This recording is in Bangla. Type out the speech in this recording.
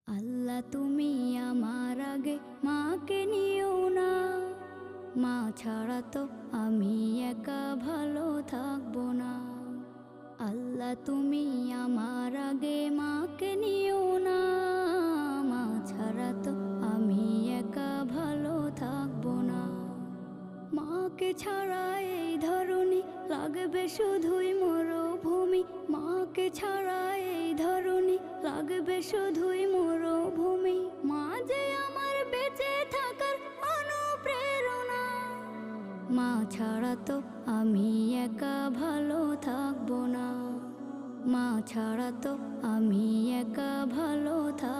আল্লাহ তুমি আমার আগে মাকে নিও না, মা ছাড়া তো আমি একা ভালো থাকবো না। আল্লাহ তুমি আমার আগে মাকে নিও না, মা ছাড়া তো আমি একা ভালো থাকবো না। মাকে ছাড়া এই ধরনী লাগবে শুধুই মরুভূমি, মাকে ছাড়া এই ধরনী লাগবে শুধুই মরুভূমি। মা যে আমার বেঁচে থাকার অনুপ্রেরণা, মা ছাড়া তো আমি একা ভালো থাকবো না, মা ছাড়া তো আমি একা ভালো থাকবো